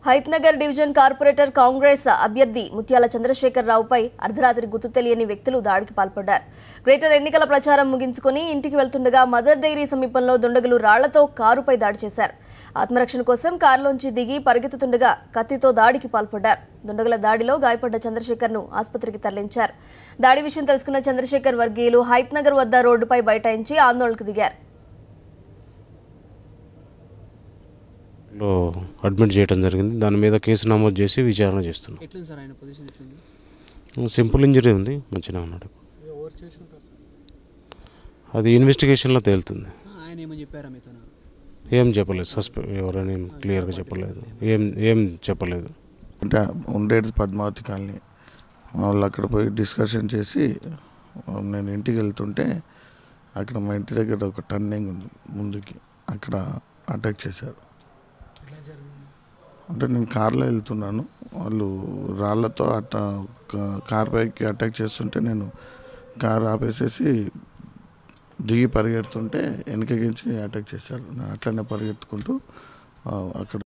Hayathnagar division corporator Congress అభ్యర్థి ముత్యాల చంద్రశేఖర్ రావుపై అర్ధరాత్రి గుర్తు తెలియని వ్యక్తులు దాడికి పాల్పడ్డారు. గ్రేటర్ ఎన్నికల ప్రచారం ముగించుకుని ఇంటికి వెళ్తుండగా మదర్ డైరీ సమీపంలో దుండగులు రాళ్లతో కారుపై దాడి చేశారు. ఆత్మరక్షణ కోసం కారులోంచి దిగి పరిగెత్తుతుండగా కత్తితో దాడికి పాల్పడ్డారు. దుండగుల దాడిలో గాయపడ్డ చంద్రశేఖర్ను ఆసుపత్రికి తరలించారు. దాడి విషయం తెలుసుకున్న చంద్రశేఖర్ వర్గీయులు హైత్నగర్ వద్ద రోడ్డుపై బైఠాయించి ఆందోళనకు దిగారు. అడ్మిట్ చేయడం జరిగింది. దాని మీద కేసు నమోదు చేసి విచారణ చేస్తున్నాం. సింపుల్ ఇంజరీ ఉంది, మంచిగా ఉన్నాడు. అది ఇన్వెస్టిగేషన్లో తేలుతుంది. ఏం చెప్పలేదు, ఎవరైనా క్లియర్గా చెప్పలేదు, ఏం చెప్పలేదు. అంటే ఉండేది పద్మావతి కాలనీ. వాళ్ళు అక్కడ పోయి డిస్కషన్ చేసి నేను ఇంటికి వెళ్తుంటే అక్కడ మా ఇంటి దగ్గర ఒక టర్నింగ్ ఉంది ముందుకి, అక్కడ అటాక్ చేశారు. అంటే నేను కార్లో వెళ్తున్నాను, వాళ్ళు రాళ్లతో కార్ పైకి అటాక్ చేస్తుంటే నేను కార్ ఆపేసేసి దిగి పరిగెడుతుంటే వెనకగించి అటాక్ చేశారు. అట్లనే పరిగెత్తుకుంటూ అక్కడ